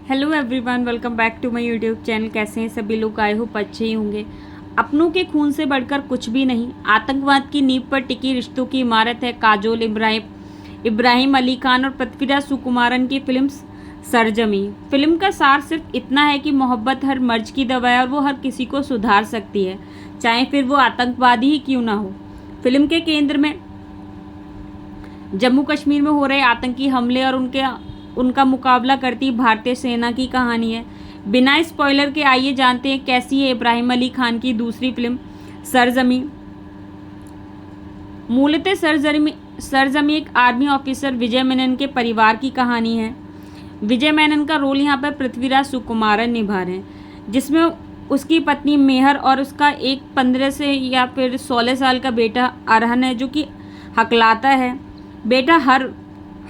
Hello everyone, welcome back to my YouTube channel. कैसे हैं सभी लोग? आई होप अच्छे ही होंगे। अपनों के खून से बढ़कर कुछ भी नहीं, आतंकवाद की नींव पर टिकी रिश्तों की इमारत है काजोल इब्राहिम अली खान और पृथ्वीराज सुकुमारन की फिल्म सरजमी। फिल्म का सार सिर्फ इतना है कि मोहब्बत हर मर्ज की दवा है और वो हर किसी को सुधार सकती है, चाहे फिर वो आतंकवादी ही क्यों ना हो। फिल्म के केंद्र में जम्मू कश्मीर में हो रहे आतंकी हमले और उनका मुकाबला करती भारतीय सेना की कहानी है। बिना स्पॉइलर के आइए जानते हैं कैसी है इब्राहिम अली खान की दूसरी फिल्म सरजमी। मूलतः सरजमी एक आर्मी ऑफिसर विजय मेनन के परिवार की कहानी है। विजय मेनन का रोल यहाँ पर पृथ्वीराज सुकुमारन निभा रहे हैं, जिसमें उसकी पत्नी मेहर और उसका एक 15 से या फिर 16 साल का बेटा अरहन है, जो कि हकलाता है। बेटा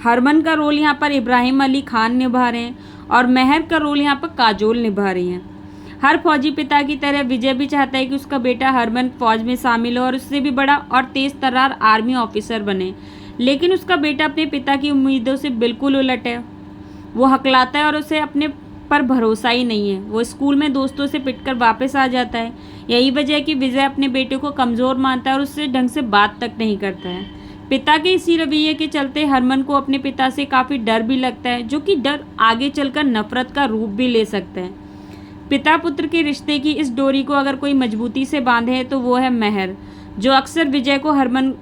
हरमन का रोल यहाँ पर इब्राहिम अली खान निभा रहे हैं और मेहर का रोल यहाँ पर काजोल निभा रही हैं। हर फौजी पिता की तरह विजय भी चाहता है कि उसका बेटा हरमन फौज में शामिल हो और उससे भी बड़ा और तेज तर्रार आर्मी ऑफिसर बने, लेकिन उसका बेटा अपने पिता की उम्मीदों से बिल्कुल उलट है। वो हकलाता है और उसे अपने पर भरोसा ही नहीं है। वो स्कूल में दोस्तों से पिटकर वापस आ जाता है। यही वजह है कि विजय अपने बेटे को कमज़ोर मानता है और उससे ढंग से बात तक नहीं करता है। पिता के इसी रवैये के चलते हरमन को अपने पिता से काफ़ी डर भी लगता है, जो कि डर आगे चलकर नफरत का रूप भी ले सकता है। पिता पुत्र के रिश्ते की इस डोरी को अगर कोई मजबूती से बांधे है तो वो है मेहर, जो अक्सर विजय को हरमन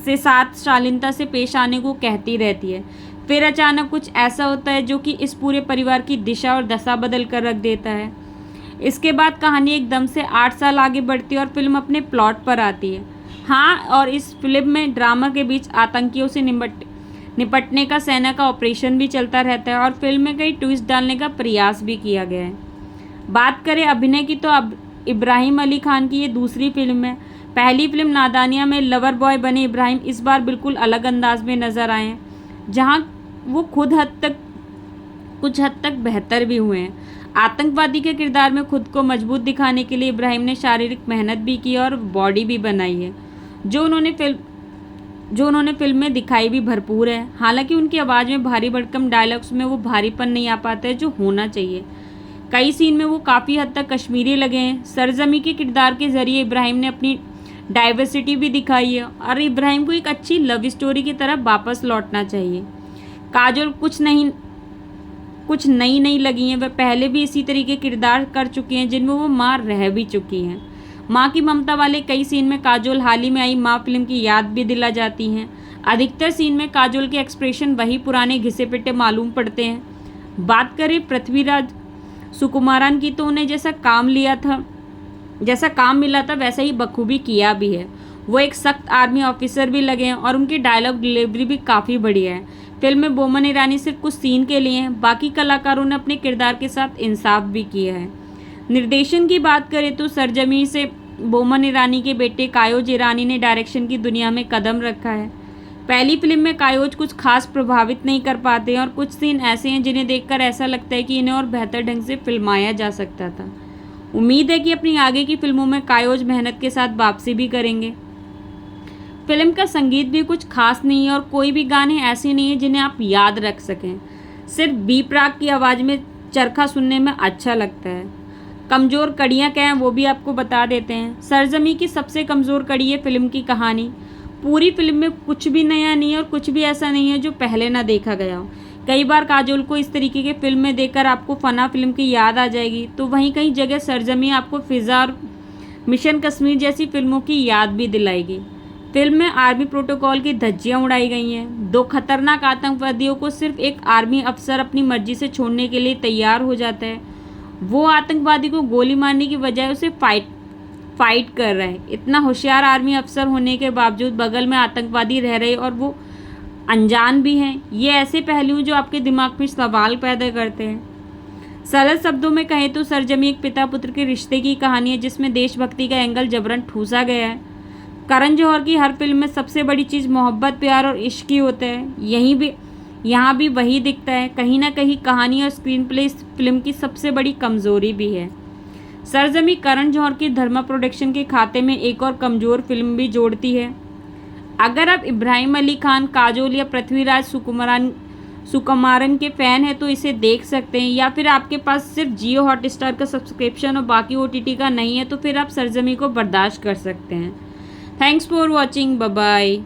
से साथ शालीनता से पेश आने को कहती रहती है। फिर अचानक कुछ ऐसा होता है जो कि इस पूरे परिवार की दिशा और दशा बदल कर रख देता है। इसके बाद कहानी एकदम से 8 साल आगे बढ़ती है और फिल्म अपने प्लॉट पर आती है। हाँ, और इस फिल्म में ड्रामा के बीच आतंकियों से निपटने का सेना का ऑपरेशन भी चलता रहता है और फिल्म में कई ट्विस्ट डालने का प्रयास भी किया गया है। बात करें अभिनय की तो अब इब्राहिम अली खान की ये दूसरी फिल्म है। पहली फिल्म नादानिया में लवर बॉय बने इब्राहिम इस बार बिल्कुल अलग अंदाज में नजर आए हैं, जहाँ वो कुछ हद तक बेहतर भी हुए हैं। आतंकवादी के किरदार में खुद को मजबूत दिखाने के लिए इब्राहिम ने शारीरिक मेहनत भी की और बॉडी भी बनाई है, जो उन्होंने फिल्म में दिखाई भी भरपूर है। हालांकि उनकी आवाज़ में भारी भड़कम डायलॉग्स में वो भारीपन नहीं आ पाता है जो होना चाहिए। कई सीन में वो काफ़ी हद तक कश्मीरी लगे हैं। सरजमी के किरदार के जरिए इब्राहिम ने अपनी डाइवर्सिटी भी दिखाई है और इब्राहिम को एक अच्छी लव स्टोरी की तरफ वापस लौटना चाहिए। काजोल कुछ नई नहीं लगी हैं, वह पहले भी इसी तरीके किरदार कर चुकी हैं जिनमें वो माँ रह भी चुकी हैं। माँ की ममता वाले कई सीन में काजोल हाल ही में आई माँ फिल्म की याद भी दिला जाती हैं। अधिकतर सीन में काजोल के एक्सप्रेशन वही पुराने घिसे पिटे मालूम पड़ते हैं। बात करें पृथ्वीराज सुकुमारन की तो उन्हें जैसा काम मिला था वैसा ही बखूबी किया भी है। वो एक सख्त आर्मी ऑफिसर भी लगे हैं और उनकी डायलॉग डिलीवरी भी काफ़ी बढ़िया है। फिल्म में बोमन ईरानी सिर्फ कुछ सीन के लिए हैं, बाकी कलाकारों ने अपने किरदार के साथ इंसाफ भी किया है। निर्देशन की बात करें तो सरजमी से बोमन ईरानी के बेटे कायोज ईरानी ने डायरेक्शन की दुनिया में कदम रखा है। पहली फिल्म में कायोज कुछ खास प्रभावित नहीं कर पाते हैं और कुछ सीन ऐसे हैं जिन्हें देखकर ऐसा लगता है कि इन्हें और बेहतर ढंग से फिल्माया जा सकता था। उम्मीद है कि अपनी आगे की फिल्मों में कायोज मेहनत के साथ वापसी भी करेंगे। फिल्म का संगीत भी कुछ खास नहीं है और कोई भी गाने ऐसे नहीं हैं जिन्हें आप याद रख सकें। सिर्फ बी प्राक की आवाज़ में चरखा सुनने में अच्छा लगता है। कमज़ोर कड़ियाँ क्या हैं वो भी आपको बता देते हैं। सरजमी की सबसे कमज़ोर कड़ी है फिल्म की कहानी। पूरी फिल्म में कुछ भी नया नहीं है और कुछ भी ऐसा नहीं है जो पहले ना देखा गया हो। कई बार काजोल को इस तरीके के फिल्म में देखकर आपको फना फिल्म की याद आ जाएगी, तो वहीं कई जगह सरजमी आपको फिजा और मिशन कश्मीर जैसी फिल्मों की याद भी दिलाएगी। फिल्म में आर्मी प्रोटोकॉल की धज्जियां उड़ाई गई हैं। 2 खतरनाक आतंकवादियों को सिर्फ एक आर्मी अफसर अपनी मर्जी से छोड़ने के लिए तैयार हो जाता है। वो आतंकवादी को गोली मारने की बजाय उसे फाइट कर रहा है। इतना होशियार आर्मी अफसर होने के बावजूद बगल में आतंकवादी रह रहे और वो अनजान भी हैं। ये ऐसे पहलू जो आपके दिमाग में सवाल पैदा करते हैं। सरल शब्दों में कहें तो सरजमी एक पिता पुत्र के रिश्ते की कहानी है जिसमें देशभक्ति का एंगल जबरन ठूसा गया है। करण जौहर की हर फिल्म में सबसे बड़ी चीज़ मोहब्बत, प्यार और इश्क ही होता है। यहाँ भी वही दिखता है। कहीं ना कहीं कहानी और स्क्रीन प्ले इस फिल्म की सबसे बड़ी कमज़ोरी भी है। सरजमी करण जौहर की धर्मा प्रोडक्शन के खाते में एक और कमज़ोर फिल्म भी जोड़ती है। अगर आप इब्राहिम अली खान, काजोल या पृथ्वीराज सुकुमारन के फ़ैन हैं तो इसे देख सकते हैं, या फिर आपके पास सिर्फ जियो हॉटस्टार का सब्सक्रिप्शन और बाकी OTT का नहीं है तो फिर आप सरजमी को बर्दाश्त कर सकते हैं। Thanks for watching, bye bye.